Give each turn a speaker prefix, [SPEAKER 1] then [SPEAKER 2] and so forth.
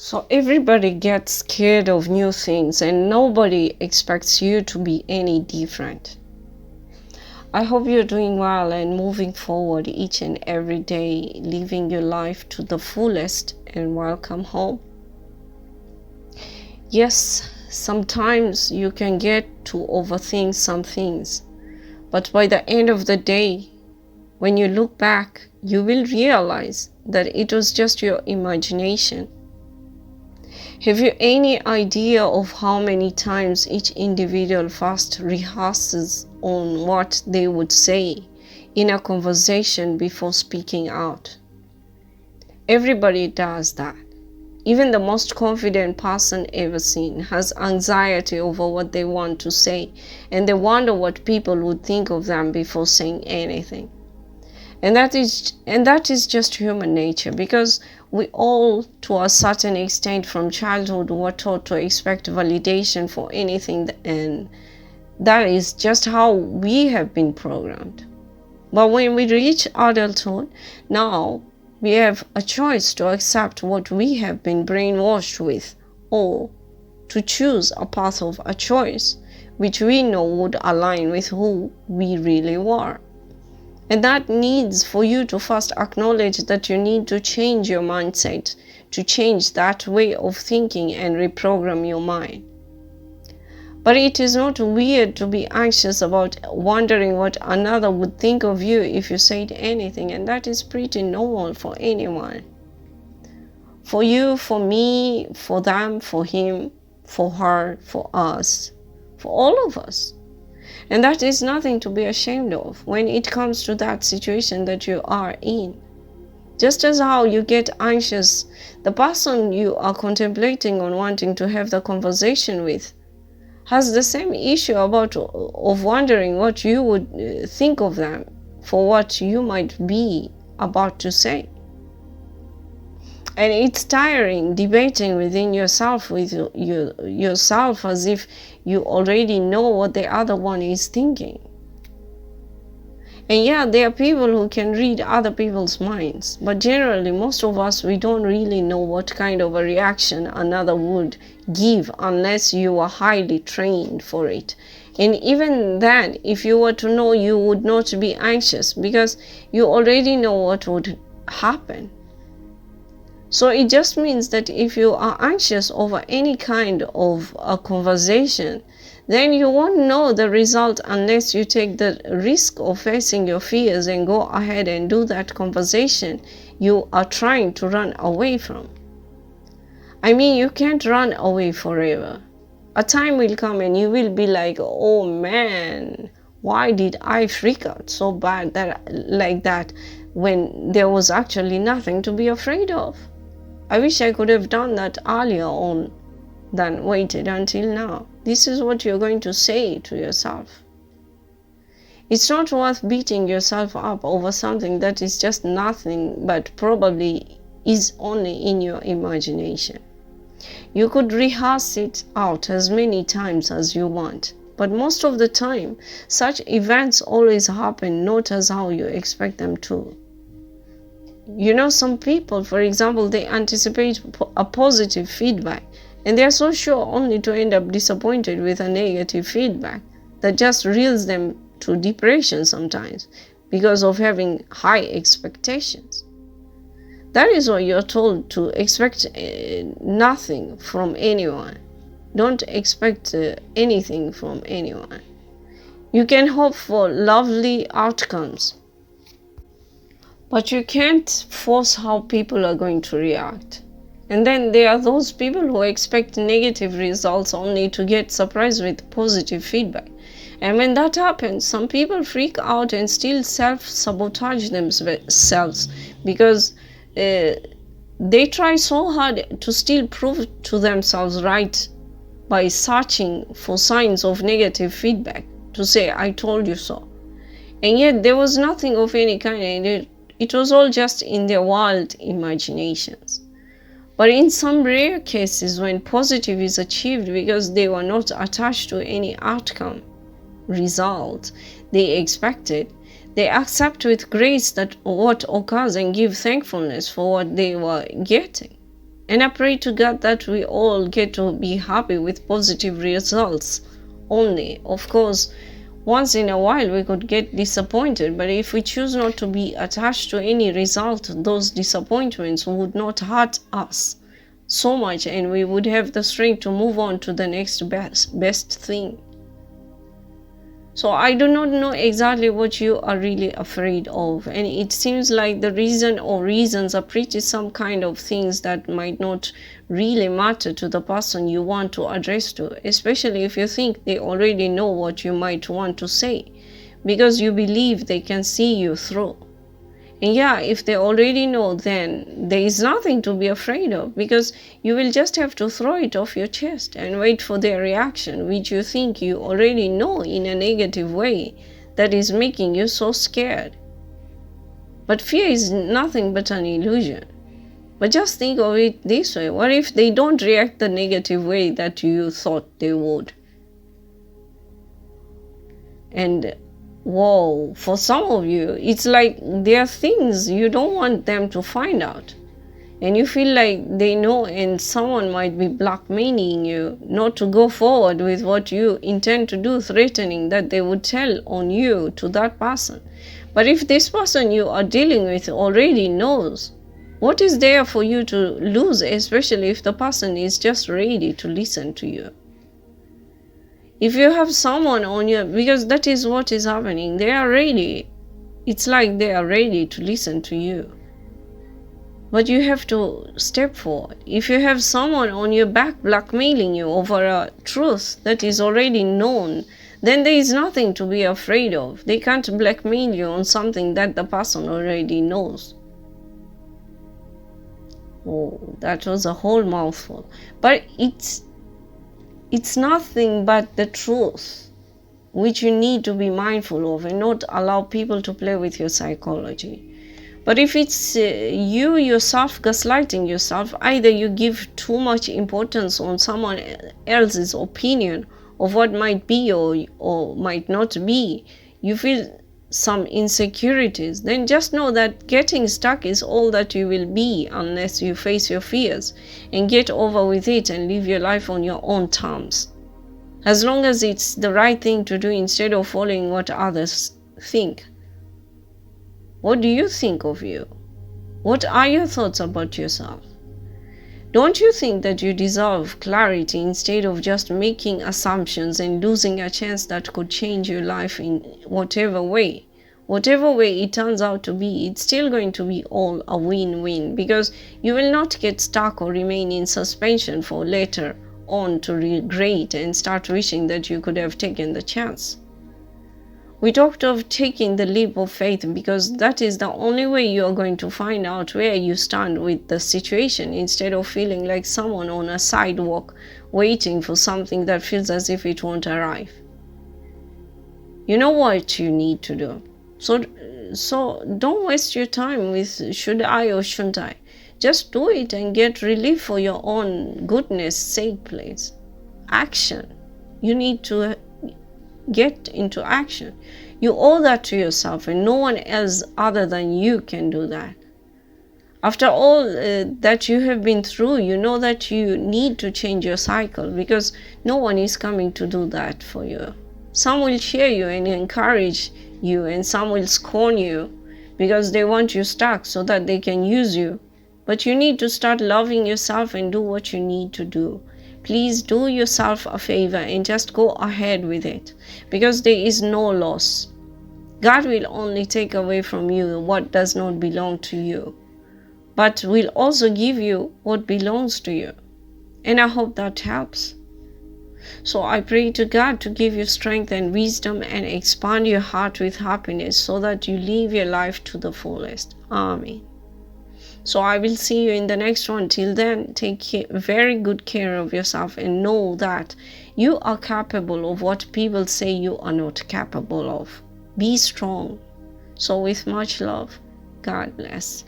[SPEAKER 1] So everybody gets scared of new things and nobody expects you to be any different. I hope you're doing well and moving forward each and every day, living your life to the fullest, and welcome home. Yes, sometimes you can get to overthink some things, but by the end of the day, when you look back, you will realize that it was just your imagination. Have you any idea of how many times each individual first rehearses on what they would say in a conversation before speaking out? Everybody does that. Even the most confident person ever seen has anxiety over what they want to say, and they wonder what people would think of them before saying anything. And that is just human nature, because we all, to a certain extent from childhood, were taught to expect validation for anything, and that is just how we have been programmed. But when we reach adulthood, now we have a choice to accept what we have been brainwashed with, or to choose a path of a choice which we know would align with who we really were. And that needs for you to first acknowledge that you need to change your mindset, to change that way of thinking and reprogram your mind. But it is not weird to be anxious about wondering what another would think of you if you said anything, and that is pretty normal for anyone. For you, for me, for them, for him, for her, for us, for all of us. And that is nothing to be ashamed of when it comes to that situation that you are in. Just as how you get anxious, the person you are contemplating on wanting to have the conversation with has the same issue of wondering what you would think of them for what you might be about to say. And it's tiring debating within yourself with yourself as if you already know what the other one is thinking. And yeah, there are people who can read other people's minds, but generally most of us, we don't really know what kind of a reaction another would give unless you are highly trained for it. And even then, if you were to know, you would not be anxious because you already know what would happen. So it just means that if you are anxious over any kind of a conversation, then you won't know the result unless you take the risk of facing your fears and go ahead and do that conversation you are trying to run away from. I mean, you can't run away forever. A time will come and you will be like, oh man, why did I freak out so bad like that when there was actually nothing to be afraid of? I wish I could have done that earlier on than waited until now. This is what you're going to say to yourself. It's not worth beating yourself up over something that is just nothing but probably is only in your imagination. You could rehearse it out as many times as you want, but most of the time, such events always happen not as how you expect them to. You know, some people, for example, they anticipate a positive feedback, and they are so sure only to end up disappointed with a negative feedback that just reels them to depression sometimes because of having high expectations. That is why you're told to expect nothing from anyone. Don't expect anything from anyone. You can hope for lovely outcomes, but you can't force how people are going to react. And then there are those people who expect negative results only to get surprised with positive feedback. And when that happens, some people freak out and still self-sabotage themselves because they try so hard to still prove to themselves right by searching for signs of negative feedback to say, I told you so. And yet there was nothing of any kind, and it was all just in their wild imaginations. But in some rare cases, when positive is achieved because they were not attached to any outcome, result they expected, they accept with grace that what occurs and give thankfulness for what they were getting. And I pray to God that we all get to be happy with positive results only. Of course, once in a while we could get disappointed, but if we choose not to be attached to any result, those disappointments would not hurt us so much, and we would have the strength to move on to the next best thing. So I do not know exactly what you are really afraid of, and it seems like the reason or reasons are pretty some kind of things that might not really matter to the person you want to address to, especially if you think they already know what you might want to say, because you believe they can see you through. And yeah, if they already know, then there is nothing to be afraid of, because you will just have to throw it off your chest and wait for their reaction, which you think you already know in a negative way that is making you so scared. But fear is nothing but an illusion. But just think of it this way: what if they don't react the negative way that you thought they would? And whoa, for some of you, it's like there are things you don't want them to find out. And you feel like they know, and someone might be blackmailing you not to go forward with what you intend to do, threatening that they would tell on you to that person. But if this person you are dealing with already knows, what is there for you to lose, especially if the person is just ready to listen to you? If you have someone on your, because that is what is happening, they are ready. It's like they are ready to listen to you. But you have to step forward. If you have someone on your back blackmailing you over a truth that is already known, then there is nothing to be afraid of. They can't blackmail you on something that the person already knows. Oh, that was a whole mouthful. But it's nothing but the truth, which you need to be mindful of and not allow people to play with your psychology. But if it's you yourself gaslighting yourself, either you give too much importance on someone else's opinion of what might be or might not be, you feel some insecurities, then just know that getting stuck is all that you will be unless you face your fears and get over with it and live your life on your own terms. As long as it's the right thing to do instead of following what others think. What do you think of you? What are your thoughts about yourself? Don't you think that you deserve clarity instead of just making assumptions and losing a chance that could change your life in whatever way? Whatever way it turns out to be, it's still going to be all a win-win, because you will not get stuck or remain in suspension for later on to regret and start wishing that you could have taken the chance. We talked of taking the leap of faith because that is the only way you are going to find out where you stand with the situation, instead of feeling like someone on a sidewalk waiting for something that feels as if it won't arrive. You know what you need to do. So don't waste your time with should I or shouldn't I. Just do it and get relief for your own goodness sake, please. Action. You need to get into action. You owe that to yourself, and no one else other than you can do that. After all that you have been through, you know that you need to change your cycle, because no one is coming to do that for you. Some will cheer you and encourage you, and some will scorn you because they want you stuck so that they can use you. But you need to start loving yourself and do what you need to do. Please do yourself a favor and just go ahead with it, because there is no loss. God will only take away from you what does not belong to you, but will also give you what belongs to you. And I hope that helps. So I pray to God to give you strength and wisdom and expand your heart with happiness so that you live your life to the fullest. Amen. So I will see you in the next one. Till then, take very good care of yourself and know that you are capable of what people say you are not capable of. Be strong. So with much love, God bless.